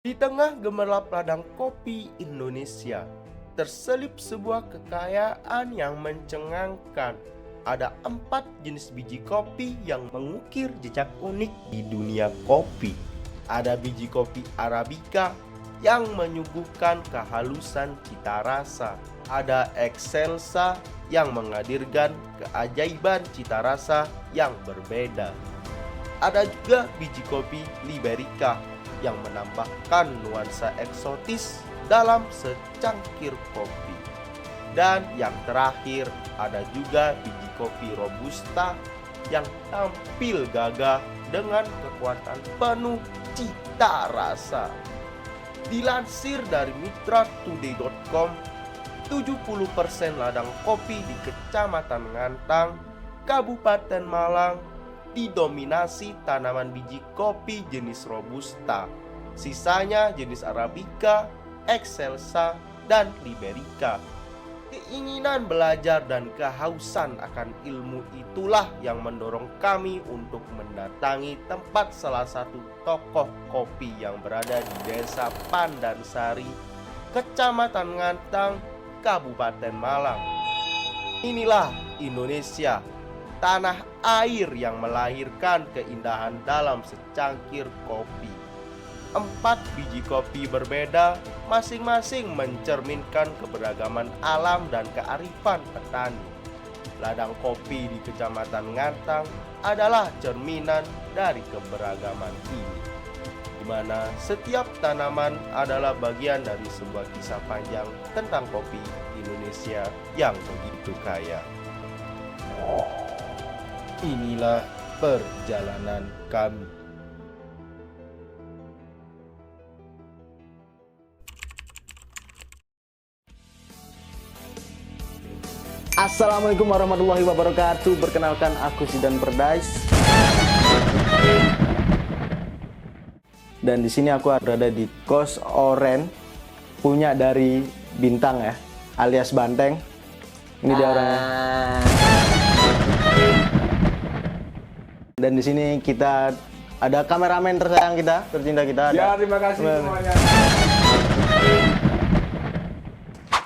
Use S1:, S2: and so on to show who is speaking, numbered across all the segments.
S1: Di tengah gemerlap ladang kopi Indonesia, terselip sebuah kekayaan yang mencengangkan. Ada 4 jenis biji kopi yang mengukir jejak unik di dunia kopi. Ada biji kopi Arabica yang menyuguhkan kehalusan cita rasa. Ada Excelsa yang menghadirkan keajaiban cita rasa yang berbeda. Ada juga biji kopi Liberica yang menambahkan nuansa eksotis dalam secangkir kopi. Dan yang terakhir, ada juga biji kopi Robusta yang tampil gagah dengan kekuatan penuh cita rasa. Dilansir dari mitratoday.com, 70% ladang kopi di Kecamatan Ngantang, Kabupaten Malang didominasi tanaman biji kopi jenis Robusta. Sisanya jenis Arabica, Excelsa, dan Liberica. Keinginan belajar dan kehausan akan ilmu itulah yang mendorong kami untuk mendatangi tempat salah satu tokoh kopi yang berada di Desa Pandansari, Kecamatan Ngantang, Kabupaten Malang. Inilah Indonesia, tanah air yang melahirkan keindahan dalam secangkir kopi. 4 biji kopi berbeda, masing-masing mencerminkan keberagaman alam dan kearifan petani. Ladang kopi di Kecamatan Ngantang adalah cerminan dari keberagaman ini, di mana setiap tanaman adalah bagian dari sebuah kisah panjang tentang kopi Indonesia yang begitu kaya. Inilah perjalanan kami.
S2: Assalamualaikum warahmatullahi wabarakatuh. Perkenalkan, aku Zidan Perdais. Dan di sini aku berada di Kos Oren, punya dari Bintang ya, alias Banteng. Ini dia orangnya. Dan di sini kita ada kameramen tersayang kita, tercinta kita.
S3: Ya, terima kasih semuanya.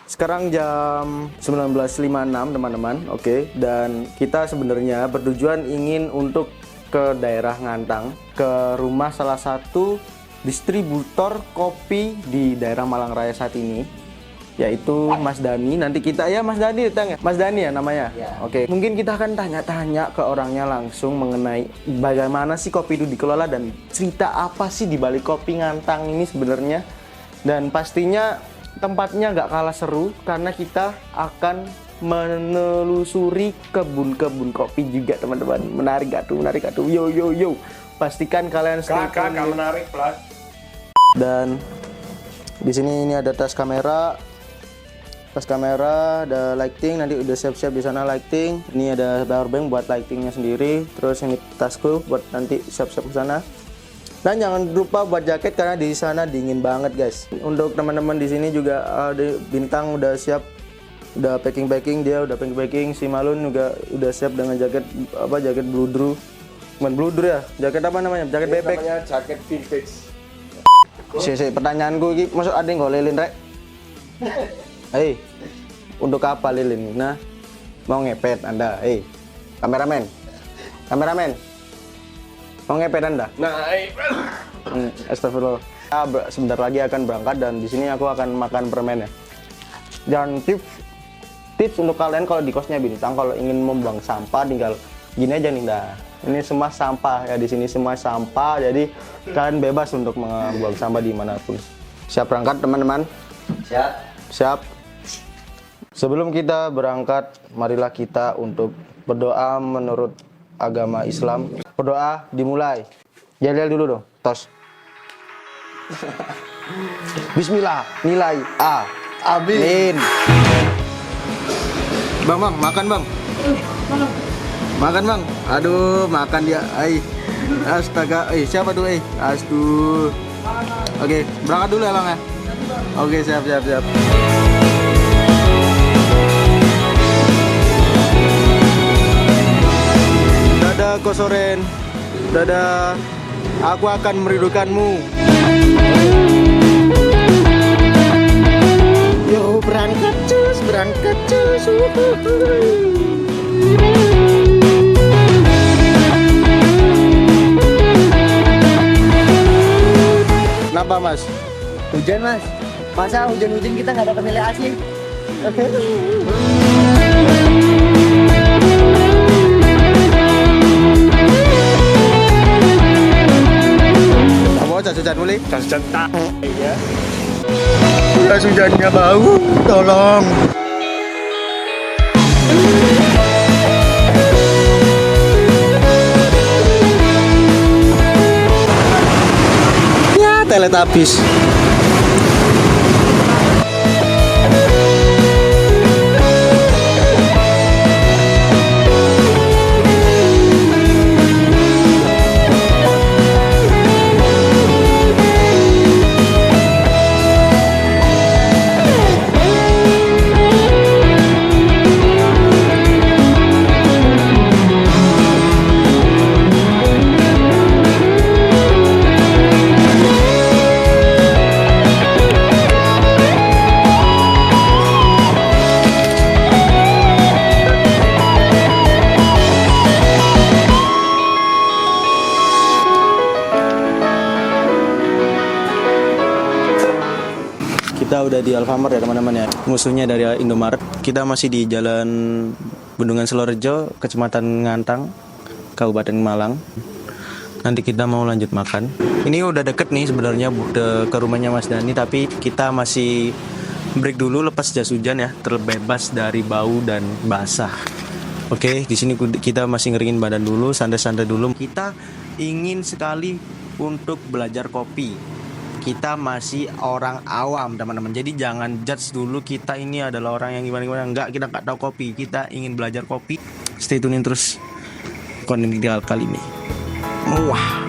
S2: Sekarang jam 19.56 teman-teman, oke. Dan kita sebenarnya bertujuan ingin untuk ke daerah Ngantang, ke rumah salah satu distributor kopi di daerah Malang Raya saat ini, yaitu Mas Dani. Nanti kita, ya Mas Dani datang ya? Mas Dani ya namanya? Ya. Oke. Mungkin kita akan tanya-tanya ke orangnya langsung mengenai bagaimana sih kopi itu dikelola dan cerita apa sih di balik kopi Ngantang ini sebenarnya. Dan pastinya tempatnya nggak kalah seru karena kita akan menelusuri kebun-kebun kopi juga teman-teman. Menarik gak tuh? Menarik gak tuh? Yo yo yo. Pastikan kalian stay tune.
S3: Kakak menarik, Plas.
S2: Dan di sini ini ada tas kamera. Tas kamera, ada lighting, nanti udah siap-siap di sana lighting. Ini ada powerbank buat lightingnya sendiri. Terus ini tasku buat nanti siap-siap ke sana. Dan jangan lupa buat jaket karena di sana dingin banget guys. Untuk teman-teman di sini juga di Bintang udah siap, udah packing, dia udah packing. Si Malun juga udah siap dengan jaket jaket bludru. Bukan bludru ya, jaket apa namanya? Jaket
S3: Ini
S2: bebek.
S3: namanya jaket vintage.
S2: Si pertanyaanku ini, maksud ada yang lilin rek? Hei, untuk apa lilin? Nah, mau ngepet Anda? Hei, kameramen, mau ngepet Anda?
S3: Nah,
S2: Astagfirullah. Sebentar lagi akan berangkat dan di sini aku akan makan permen ya. Dan tips untuk kalian kalau di kosnya Bintang, kalau ingin membuang sampah tinggal gini aja nih dah. Ini semua sampah ya, di sini semua sampah, jadi kalian bebas untuk membuang sampah dimanapun. Siap berangkat teman-teman? Siap. Sebelum kita berangkat, marilah kita untuk berdoa menurut agama Islam. Berdoa dimulai. Yel dulu dong, tos. Bismillah, nilai A. Amin. Bang, makan bang. Makan bang. Aduh, makan dia. Astaga. Siapa tuh? Aduh. Oke, berangkat dulu ya bang ya. Oke, siap. Dadah Kos Oren. Dadah. Aku akan merindukanmu. Kenapa mas?
S4: Hujan mas, masa hujan-hujan kita nggak dapat nilai asli?
S2: Apa jas hujan mulai?
S3: jas hujan tak ya.
S2: Jas hujannya bau, tolong. Ya, Teletubbies. Kita udah di Alfamart ya teman-teman ya. Musuhnya dari Indomaret. Kita masih di Jalan Bendungan Selorejo, Kecamatan Ngantang, Kabupaten Malang. Nanti kita mau lanjut makan. Ini udah deket nih sebenarnya ke rumahnya Mas Dani, tapi kita masih break dulu lepas jas hujan ya, terbebas dari bau dan basah. Oke, di sini kita masih ngeringin badan dulu, santai-santai dulu. Kita ingin sekali untuk belajar kopi. Kita masih orang awam teman-teman, jadi jangan judge dulu kita ini adalah orang yang gimana-gimana. Enggak, kita nggak tahu kopi, kita ingin belajar kopi. Stay tune terus konten kita kali ini. Wah.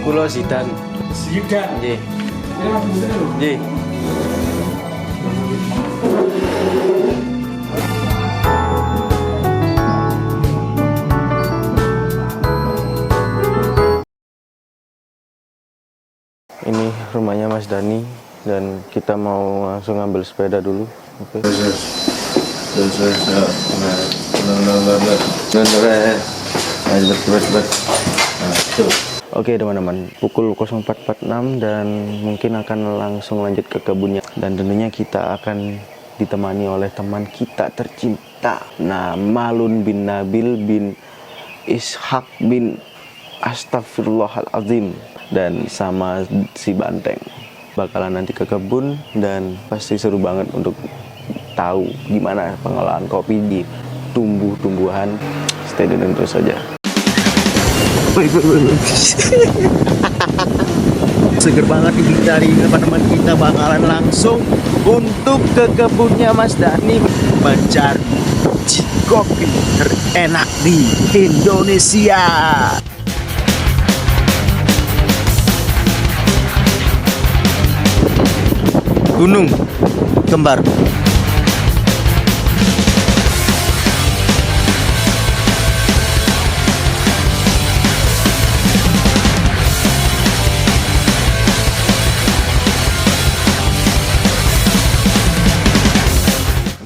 S2: Kulo Zidan.
S3: Zidan.
S2: Nggih.
S3: Ini lagu lho.
S2: Nggih. Ini rumahnya Mas Dani dan kita mau langsung ngambil sepeda dulu. Oke. Oke teman-teman, pukul 04.46 dan mungkin akan langsung lanjut ke kebunnya. Dan tentunya kita akan ditemani oleh teman kita tercinta, Malun bin Nabil bin Ishak bin Astagfirullahaladzim, dan sama si Banteng. Bakalan nanti ke kebun dan pasti seru banget untuk tahu gimana pengolahan kopi di tumbuh-tumbuhan. Stay tune terus saja. Seger banget ini dari teman-teman kita bakalan langsung untuk ke kebunnya Mas Dani mencari kopi terenak di Indonesia. Gunung Kembar.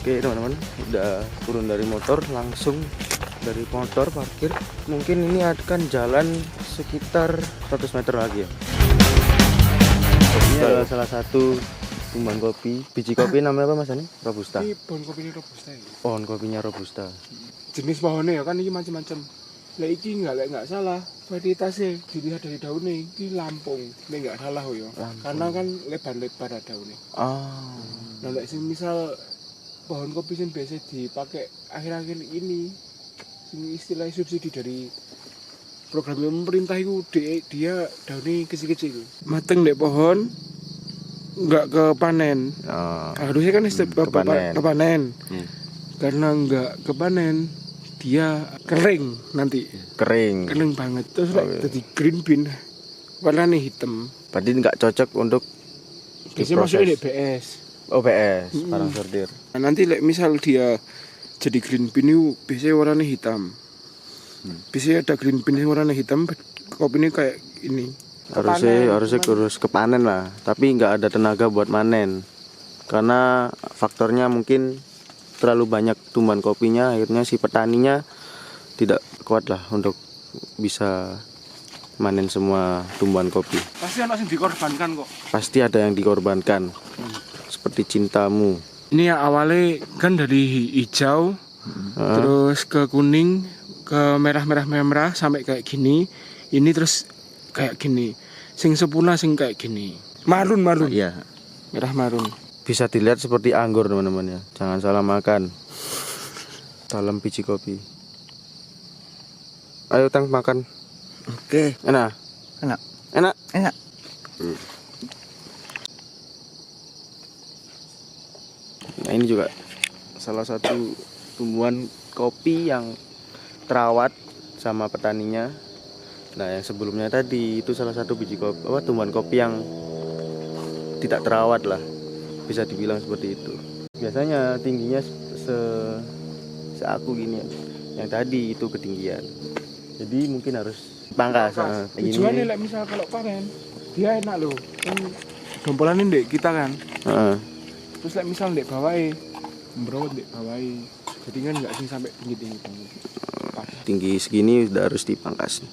S2: Oke teman-teman, udah turun dari motor, langsung dari motor parkir. Mungkin ini akan jalan sekitar 100 meter lagi ya. Ini adalah salah satu tumbuhan kopi. Biji kopi namanya apa Mas Ani? Robusta.
S3: Ini pohon kopi ini robusta ini.
S2: Pohon kopinya Robusta.
S3: Jenis pohonnya ya kan ini macam-macam. Lah iki nggak salah. Varietasnya dilihat dari daunnya ini Lampung. Ini nggak salah ya. Karena kan lebar-lebar daunnya.
S2: Ah.
S3: Nah, misal pohon kopi yang biasa dipakai akhir-akhir ini istilah subsidi dari program pemerintah itu dia daunnya kecil-kecil mateng dek pohon nggak kepanen. Harusnya kan setiap
S2: kepanen.
S3: kepanen. Karena nggak kepanen, dia kering nanti.
S2: Kering.
S3: Kering banget. Terus jadi green bean. Warnanya hitam.
S2: Berarti nggak cocok untuk
S3: Biasanya masuknya di
S2: diproses.
S3: BS.
S2: OBS, barang sortir.
S3: Nah, nanti misal dia jadi green bean itu biasanya warnanya hitam. Biasanya ada green bean yang warnanya hitam, kopi ini kayak ini.
S2: Harusnya kurus kepanen lah, tapi nggak ada tenaga buat manen. Karena faktornya mungkin terlalu banyak tumbuhan kopinya, akhirnya si petaninya tidak kuat lah untuk bisa manen semua tumbuhan kopi.
S3: Pasti anak yang dikorbankan kok.
S2: Pasti ada yang dikorbankan. Seperti cintamu.
S3: Ini yang awalnya kan dari hijau, terus ke kuning, ke merah sampai kayak gini. Ini terus kayak gini. Sing sempurna sing kayak gini. Marun.
S2: Iya.
S3: Merah marun.
S2: Bisa dilihat seperti anggur teman-teman ya. Jangan salah makan. Dalam biji kopi. Ayo Tang makan.
S4: Oke.
S2: Enak.
S4: Enak.
S2: Enak.
S4: Enak.
S2: Nah ini juga salah satu tumbuhan kopi yang terawat sama petaninya. Nah yang sebelumnya tadi itu salah satu biji kopi, tumbuhan kopi yang tidak terawat lah, bisa dibilang seperti itu. Biasanya tingginya seaku gini, yang tadi itu ketinggian. Jadi mungkin harus pangkas.
S3: Tujuannya like, misal kalau panen, dia enak loh. Kan dompolan ini dek kita kan. Terus like, misal dek bawahnya, memberawat dek bawahnya. Jadi kan nggak sih sampai tinggi banget.
S2: Tinggi segini udah harus dipangkas.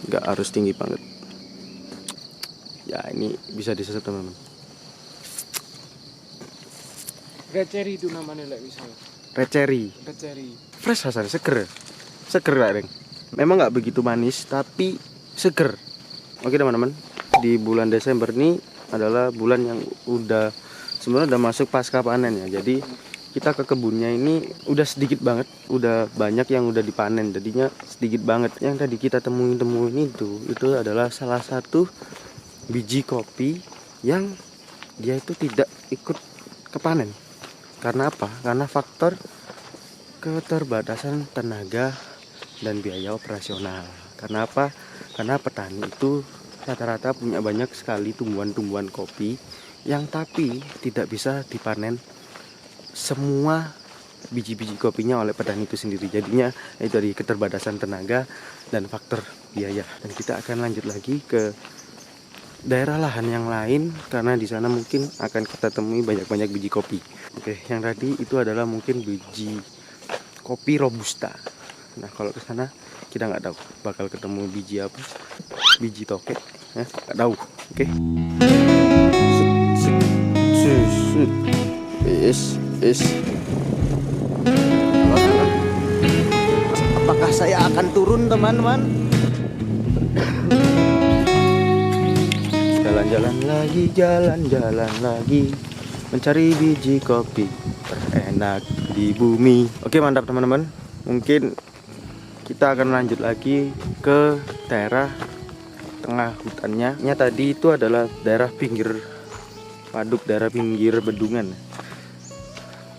S2: Nggak harus tinggi banget. Ya ini bisa disesat teman-teman.
S3: Red cherry itu namanya like, misal.
S2: Red cherry.
S3: Red cherry.
S2: Fresh rasanya, seger lah Reng. Memang nggak begitu manis tapi seger. Oke teman-teman, di bulan Desember ini adalah bulan yang sebenarnya udah masuk pasca panen ya. Jadi kita ke kebunnya ini udah sedikit banget, udah banyak yang udah dipanen, jadinya sedikit banget. Yang tadi kita temuin itu adalah salah satu biji kopi yang dia itu tidak ikut kepanen. Karena apa? Karena faktor keterbatasan tenaga dan biaya operasional. Karena apa? Karena petani itu rata-rata punya banyak sekali tumbuhan-tumbuhan kopi yang tapi tidak bisa dipanen semua biji-biji kopinya oleh petani itu sendiri. Jadinya itu dari keterbatasan tenaga dan faktor biaya. Dan kita akan lanjut lagi ke daerah lahan yang lain karena di sana mungkin akan kita temui banyak-banyak biji kopi. Oke, yang tadi itu adalah mungkin biji kopi robusta. Nah kalau ke sana kita nggak tahu bakal ketemu biji apa, biji toke, ya nggak tahu. Oke.
S4: Apakah saya akan turun teman-teman?
S2: Jalan-jalan lagi mencari biji kopi terenak di bumi. Oke mantap teman-teman. Mungkin kita akan lanjut lagi ke daerah tengah hutannya. Tadi itu adalah daerah pinggir waduk, daerah pinggir bendungan.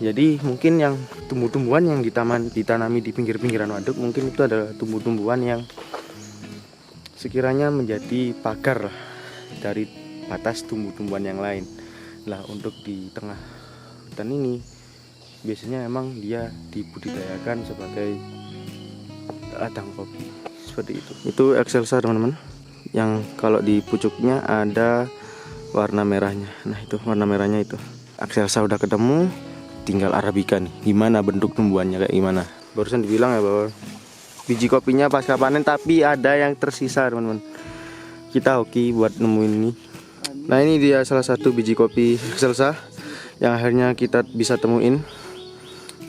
S2: Jadi mungkin yang tumbuh-tumbuhan yang ditanami di pinggir-pinggiran waduk mungkin itu adalah tumbuh-tumbuhan yang sekiranya menjadi pagar lah dari batas tumbuh-tumbuhan yang lain. Lah untuk di tengah hutan ini biasanya emang dia dibudidayakan sebagai ladang kopi seperti itu. Itu excelsa teman-teman, yang kalau di pucuknya ada warna merahnya. Nah itu warna merahnya itu. Excelsa udah ketemu, tinggal arabica nih. Gimana bentuk tumbuhannya kayak gimana? Barusan dibilang ya bahwa biji kopinya pasca panen tapi ada yang tersisa teman-teman. Kita hoki buat nemuin ini. Nah ini dia salah satu biji kopi excelsa yang akhirnya kita bisa temuin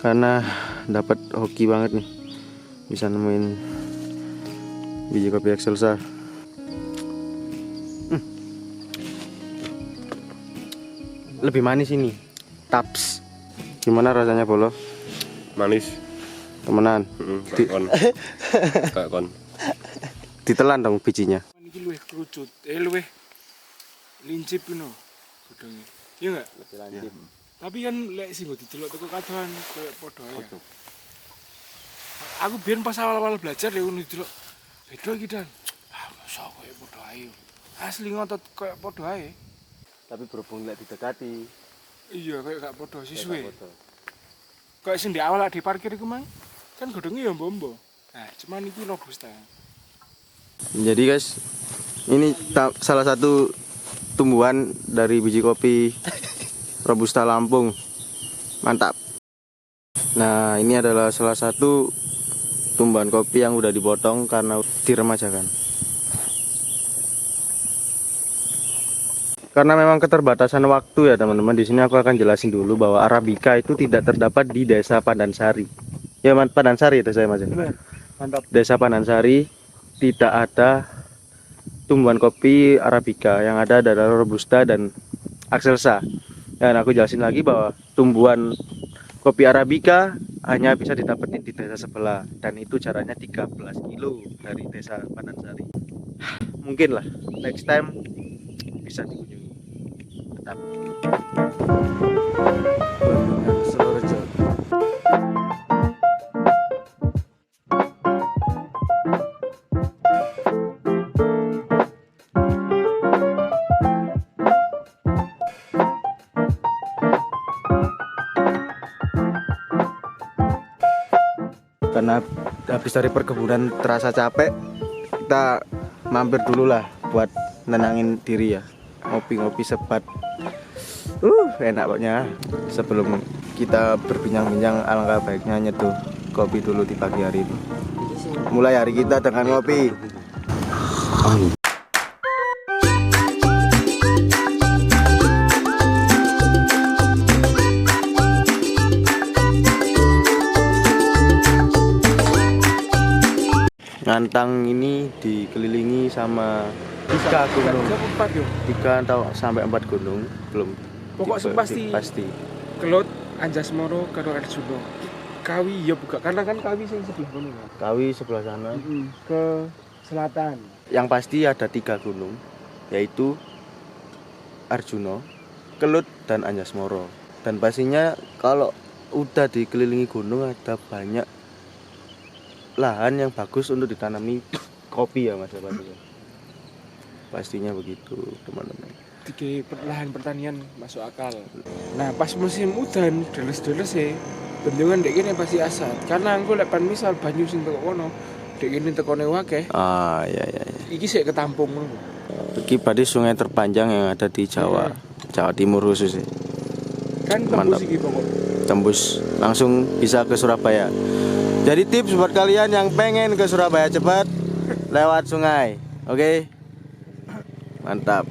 S2: karena dapat hoki banget nih bisa nemuin biji kopi excelsa. Lebih manis ini taps. Gimana rasanya Bolo?
S1: Manis.
S2: Temenan.
S1: Kayak kon.
S2: Ditelan dong bijinya.
S3: Ini luwih kerucut, lincip ngono godhonge. Iya enggak?
S2: Lebih lancip.
S3: Tapi kan lek sing mbok didelok teko kadoan koyo padha ya. Aku biyen pas awal-awal belajar ya ngono didelok. Beda iki Dan. Ah, masa koyo padha ae. Asli ngotot koyo padha ae.
S2: Tapi berhubung lek didekati,
S3: Iya, koyo gak padha
S2: ya
S3: sisuwe.
S2: gak foto.
S3: Kayak sing di awal di parkir iku mang. Kan godhonge ya mbombo. Nah, cuman iki robusta.
S2: Jadi guys, ini salah satu tumbuhan dari biji kopi Robusta Lampung. Mantap. Nah, ini adalah salah satu tumbuhan kopi yang udah dipotong karena diremajakan. Karena memang keterbatasan waktu ya teman-teman, di sini aku akan jelasin dulu bahwa Arabica itu tidak terdapat di Desa Pandansari. Ya, Pandansari itu saya Mas.
S3: Benar. Mantap.
S2: Desa Pandansari tidak ada tumbuhan kopi Arabica, yang ada adalah Robusta dan Excelsa. Dan aku jelasin lagi bahwa tumbuhan kopi Arabica hanya bisa didapetin di desa sebelah, dan itu jaraknya 13 kilo dari Desa Pandansari. Mungkin lah next time bisa dikunjungi. Tetap. Bendungan Surorejo. Karena habis dari perkebunan terasa capek, kita mampir dulu lah buat nenangin diri ya, ngopi-ngopi sebat. Enak pokoknya. Sebelum kita berbincang-bincang, alangkah baiknya nyeduh kopi dulu di pagi hari ini. Mulai hari kita dengan ngopi. Ngantang ini dikelilingi sama 3 gunung,
S3: 4 yo.
S2: 3 atau sampai 4 gunung, belum.
S3: Pokok sing pasti.
S2: Pasti.
S3: Kelut, Anjasmoro, karo Arjuna. Kawi ya buka, karena kan Kawi sing sebelah kono kan.
S2: Kawi sebelah sana.
S3: Ke selatan.
S2: Yang pasti ada 3 gunung, yaitu Arjuna, Kelut, dan Anjasmoro. Dan pastinya kalau udah dikelilingi gunung ada banyak lahan yang bagus untuk ditanami kopi ya Mas. Pastinya begitu teman-teman.
S3: Tiga lahan pertanian masuk akal. Nah pas musim udan deres-deres ya bendungan dek kene pasti asat. Karena aku lek pan misal banyu sing teko kono dek kene tekone akeh.
S2: Ah ya.
S3: Iki sik ketampung ngono.
S2: Iki berarti sungai terpanjang yang ada di Jawa, Jawa Timur khusus ya.
S3: Kan
S2: Mantap.
S3: tembus iki pokok.
S2: Tembus langsung bisa ke Surabaya. Jadi tips buat kalian yang pengen ke Surabaya cepat lewat sungai. Oke? Mantap.